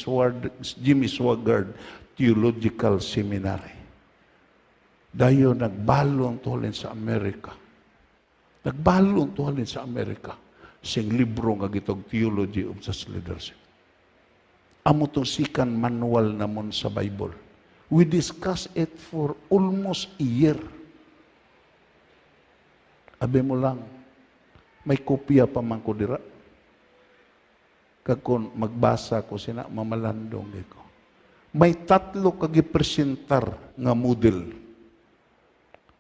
Swaggart Theological Seminary. Dayo nagbalong tuhalin sa Amerika. Nagbalong tuhalin sa Amerika. Sing libro nga gitog Theology of Such Leadership. Amo to sikan manual namon sa Bible. We discuss it for almost a year. Abi mo lang, may kopya pa man ko dira. kag kung magbasa ko sina mamalandong ko. May 3 kagipresentar nga model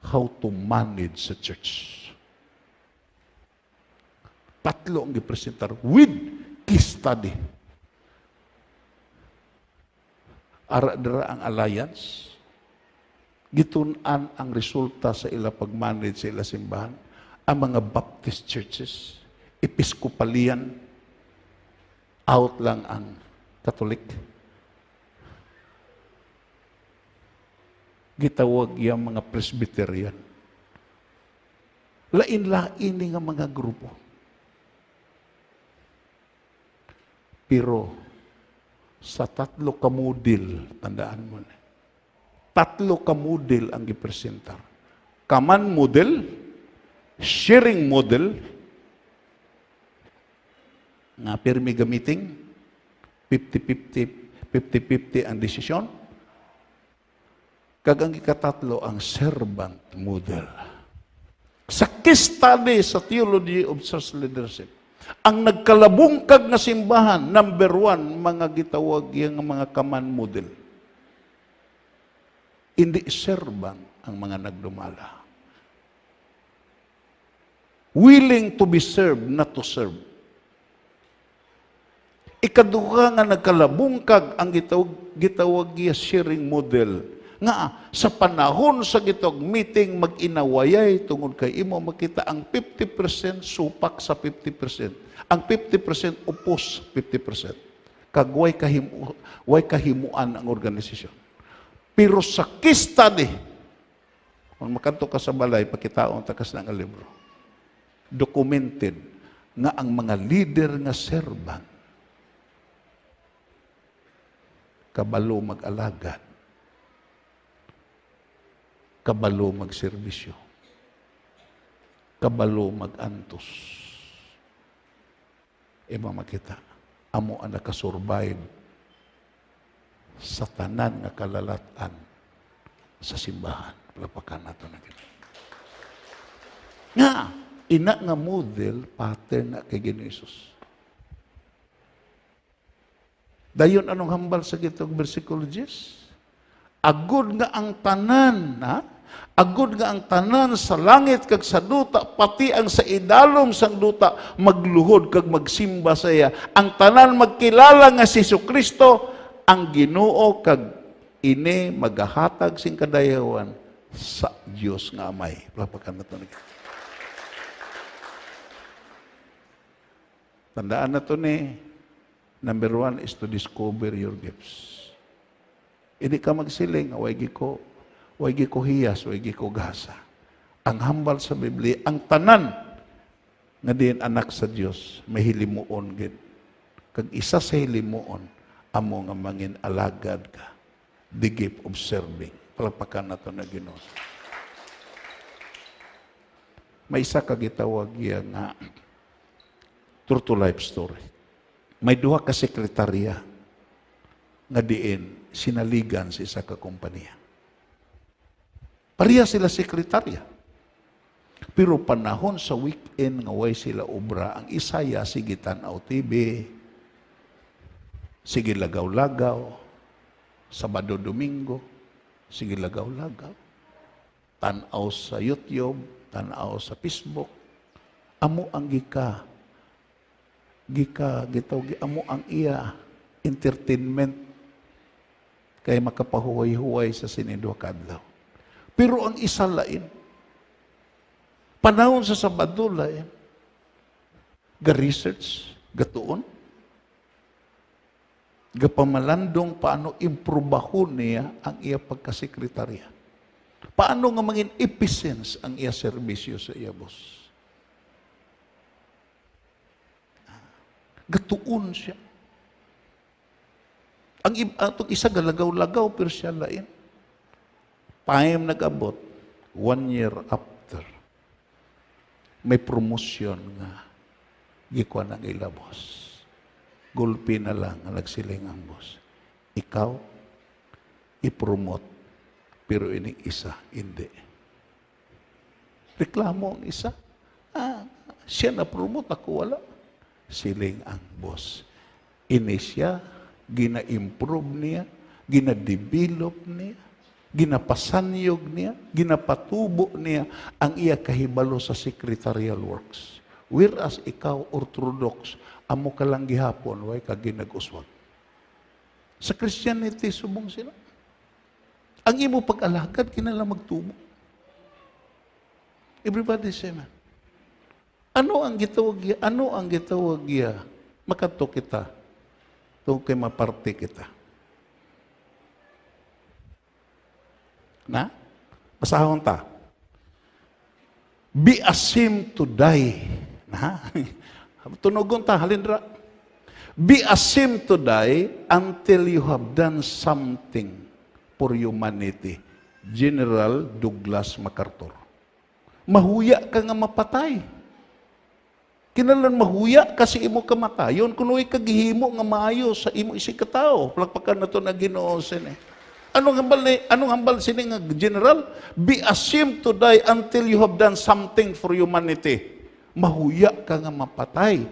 how to manage sa church. 3 ang gipresentar with case study. Ara-dara ang alliance, gitun-an ang resulta sa ila pag-manage sa ila simbahan, ang mga Baptist churches, Episcopalian, out lang ang Catholic. Gitawag yung mga Presbyterian. Lain-lain nga mga grupo. Pero sa 3 ka model, tandaan mo na, 3 ka model ang gipresentar. Kaman model, sharing model, nga pirmi gamiting, 50-50 ang desisyon. Kag ang ikatatlo, ang servant model. Sa case study sa Theology of Church Leadership, ang nagkalabungkag na simbahan, number 1, mga gitawag yung mga kaman model. Hindi servant ang mga nagdumala. Willing to be served, not to serve. Ikaduha nga nagkalabungkag ang gitawag yung sharing model. Nga, sa panahon sa gitog meeting, mag-inawayay tungod kay imo, makita ang 50% supak sa 50%. Ang 50% upos 50%. Kag way kahimuan ang organisasyon. Pero sa case study, kung makanto ka sa balay, pakitaon takas ng libro, documented nga ang mga leader nga servant, kabalo mag-alagad, kabalo magserbisyo, kabalo mag-antos. Iba makita, amo ang nakasurvive sa tanan nga kalalatan sa simbahan. Lapakan nato na gito. Nga, ina nga model, pattern na kay Ginoon. Dayon anong hambal sa gitong versikulo 10? Agud nga ang tanan, agud nga ang tanan sa langit kag sa duta, pati ang sa idalom sang duta, magluhod kag magsimba sa iya. Ang tanan magkilala nga si Jesucristo, ang Ginoo kag ini magahatag sing kadayawan sa Dios nga Amay. Lapakan nato ni. Tandaan na to ni, number 1 is to discover your gifts. Hindi ka magsiling, wagi ko hiyas, wagi ko gasa. Ang hambal sa Biblia, ang tanan nga din anak sa Dios, may hilimuon gid. Kag isa sa hilimuon, amo nga mangin alagad ka. The gift of serving. Palapakan nato na Ginoo. May isa ka gitawag nga true to life story. May 2 ka sekretarya nga diin sinaligan sa isa ka kompanya. Pareha sila sekretarya. Pero panahon sa weekend nga way sila obra, ang isaya sige tanaw TV, sige lagaw-lagaw, Sabado Domingo, sige lagaw-lagaw, tanaw sa YouTube, tanaw sa Facebook, amo ang amo ang iya entertainment kay makapahuway-huway sa sinidwa kadlaw. Pero ang isa lain, panahon sa Sabado lain, ga-research, gatuon, gapamalandong paano improbahon niya ang iya pagkasekretarya. Paano nga mangin efficiency ang iya serbisyo sa iya boss. Gatuon siya. Ang atong isa galagaw-lagaw pero siya lain. Time nag-abot, 1 year after, may promotion nga gikuha ng ila boss. Gulpi na lang ang nagsiling ang boss. Ikaw, i-promote, pero ini isa, hindi. Reklamo ang isa. Siya na-promote, ako wala. Siling ang boss. Ini siya, gina-improve niya, gina-develop niya, ginapasanyog niya, ginapatubo niya ang iya kahibalo sa secretarial works. Whereas ikaw, Orthodox, amo ka lang gihapon, way ka ginag-uswag. Sa Christianity, subong sila. Ang imo pag-alagad, kinala magtubo. Everybody say, man. Ano ang gitawag ya? Ano ang gitawag ya? Makato kita. Ito kay maparte kita. Na? Basahon ta. Be ashamed to die. Na? Tunugon ta, halindra. Be ashamed to die until you have done something for humanity. General Douglas MacArthur. Mahuya ka nga mapatay. Kinalan mahuya kasi imo kamatayon kuno kagihimo nga maayo sa imo isig katao. Palakpakan na to na Ginoo sini. Anong hambal sini nga general? Be ashamed to die until you have done something for humanity. Mahuya ka nga mapatay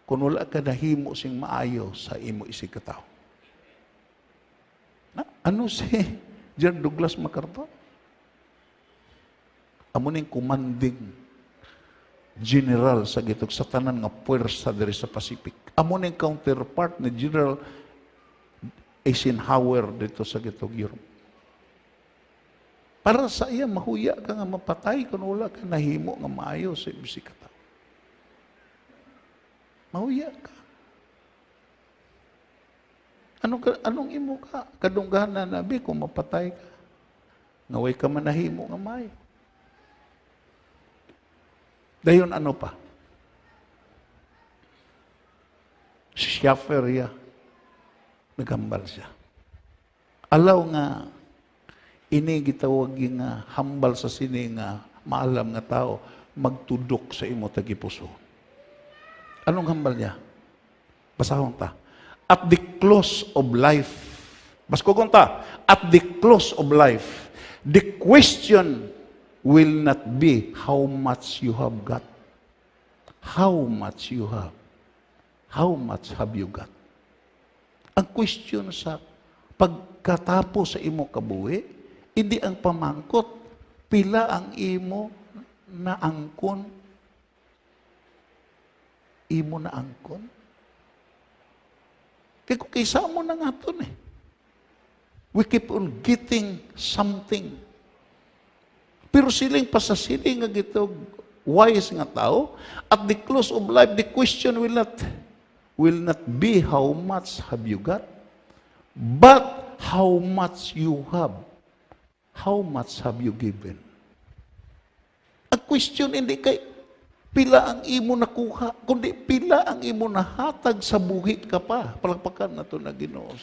kung wala ka nahimo sing maayo sa imo isig katao. Ano si General Douglas MacArthur? Amo ning commanding general sa gitog sa tanan nga puwersa diri sa Pacific. Amo ning counterpart ni General Eisenhower dito sa gitog Europe. Para sa iya mahuya ka nga mapatay kung wala ka nahimo nga maayo sa bisikata. Mahuya ka. Anong imo ka? Kadunggahan na nabi kung mapatay ka. Ngaway ka manahimo nga maayo. Dayon ano pa? Schaffer ya. Nagambal siya. Alaw nga, ini gitawag nga hambal sa sini nga maalam nga tao, magtudok sa imo tagipuso. Anong hambal niya? Basahon ta. At the close of life, basko ta, at the close of life, the question will not be how much you have got. How much you have. How much have you got? Ang question sa pagkatapos sa imo kabuhi, hindi ang pamangkot, pila ang imo na angkon. Imo na angkon. Kaya kung kaysa mo na nga ito we keep on getting something. Pero siling pasasiling nga gito, wise nga tao, at the close of life, the question will not be how much have you got, but how much you have. How much have you given? Ang question hindi kay pila ang imo nakuha, kundi pila ang imo nahatag sa buhi ka pa. Palakpakan na ito na Ginoo.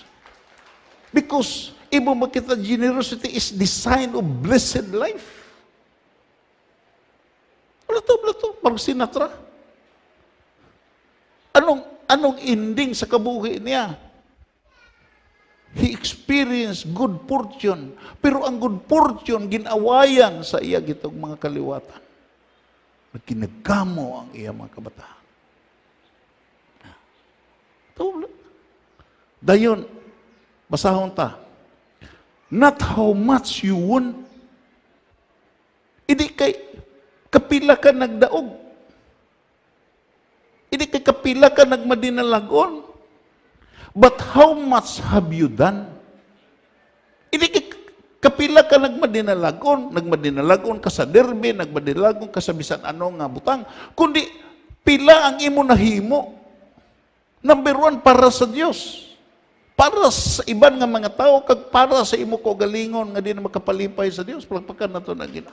Because imo makita generosity is the sign of blessed life. Wala to, parang Sinatra. Anong ending sa kabuhi niya? He experienced good fortune. Pero ang good fortune, ginawayan sa iya gitong mga kaliwatan. Nagkinagamo ang iya mga kabataan. Dayon, basahon ta. Not how much you want. Hindi kay kapila ka nagdaog. Hindi kay kapila ka nagmadinalagon. But how much have you done? Hindi kay kapila ka nagmadinalagon ka sa derby, nagmadinalagon ka sa bisan ano nga butang, kundi pila ang imo nahimo. Number one, para sa Diyos. Para sa iban nga mga tao, kag para sa imo ko galingon nga di na makapalipay sa Diyos. Palagpakan na ito na gina.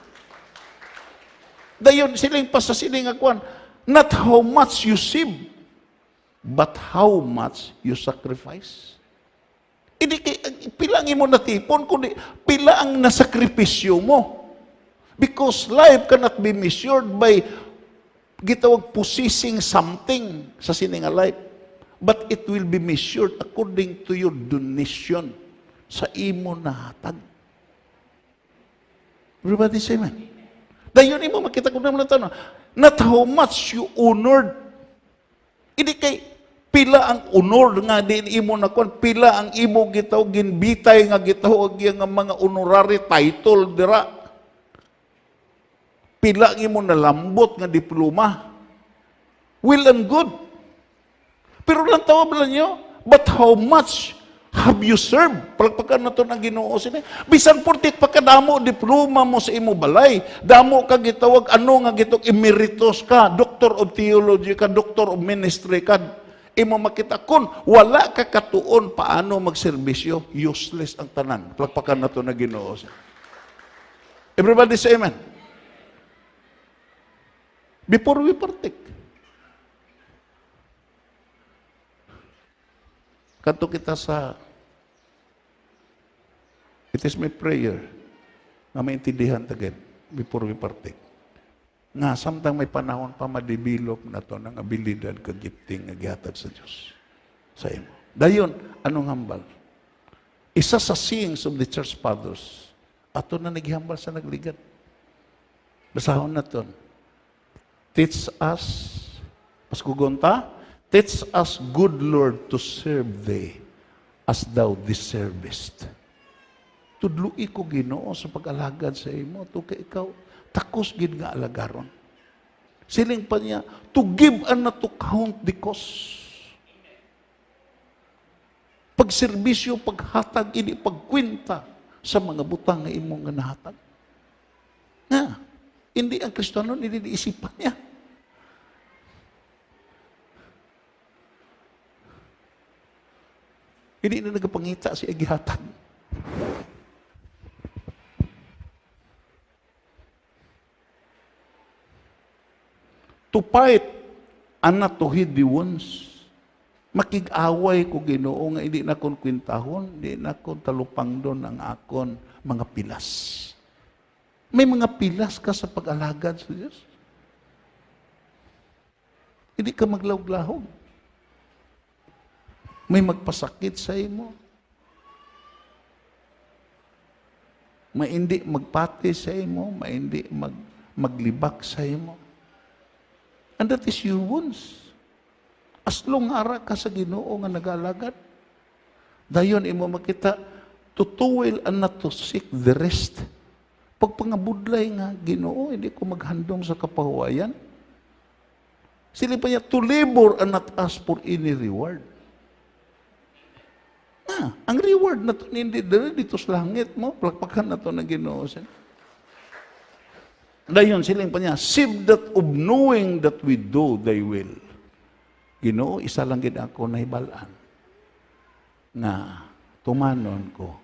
Dayon siling pa sa siling akuan, not how much you save, but how much you sacrifice. Hindi pila ang imo natipon, kundi pila ang nasakripisyo mo. Because life cannot be measured by gitawag possessing something sa sining nga life. But it will be measured according to your donation sa imo nahatag. Everybody say amen. Dayon imo makita ko naman ito, not how much you honored. Hindi kay Pila ang honor nga din imo nakon, pila ang imo gitaw ginbitay nga gitawag nga mga honorary title dira. Pila ang imo nalambot nga diploma. Well and good. Pero lang tawag lang nyo, but how much have you served? Palagpakan na ito ng Ginoo sila. Bisan portit pagkadamo diploma mo sa imo balay. Damo ka gitawag, ano nga gitawag, emeritus ka, doctor of theology ka, doctor of ministry ka. Imo makita kun wala ka katuon paano magserbisyo, useless ang tanan. Palagpakan na ito ng Ginoo sila. Everybody say amen. Before we partake. Kanto kita sa it is my prayer na maintindihan tagad before we partake. Nga, samtang may panahon pa ma-develop na to ng abilidad ka gifting nga gihatag sa Diyos sa imo. Dayon, anong hambal? Isa sa sayings of the church fathers, ato na naghihambal sa nagligat. Basahon na to. Teach us, paskugonta, teach us, good Lord, to serve thee as thou deservest. Tudlui ko Ginoo sa pag-alagad sa imo, to kay ikaw, takos gid nga alagaron. Siling pa niya, to give and not to count the cost. Pagserbisyo, paghatag, ini pagkwenta sa mga butang nga imong nga nahatag. Nga, hindi ang Kristiyano, hindi isipan niya. Hindi na nagpangita si agihatag. To fight and not to heed the wounds. Makig-away ko Ginoo nga hindi na kon kwintahon, hindi na kon talupangdon ang akon mga pilas. May mga pilas ka sa pag-alagad sa Diyos. Hindi ka maglawg-lahog. May magpasakit sa imo. May hindi magpati sa imo, may hindi maglibak sa imo. And that is your wounds. As long ara ka sa Ginoo nga nag-alagad. Dayon imo makita, to toil and not to seek the rest. Pag pangabudlay nga Ginoo, hindi ko maghandom sa kapahuwayan. Sila pa niya, to labor and not ask for any reward. Ang reward na ito, hindi dito sa langit mo, plakpakan na ito na Ginoo. Dayon siling pa niya, save that of knowing that we do thy will. Ginoo, isa lang gid ako nahibalaan na tumanon ko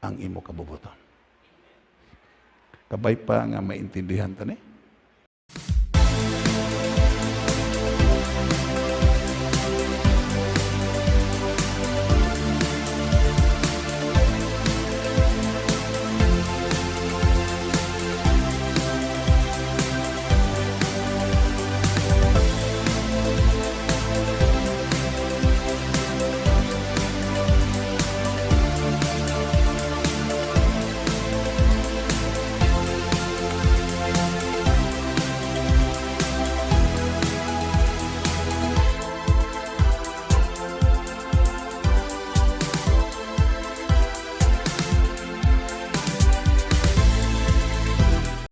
ang imo kabubuton. Kabay pa nga maintindihan ta ni.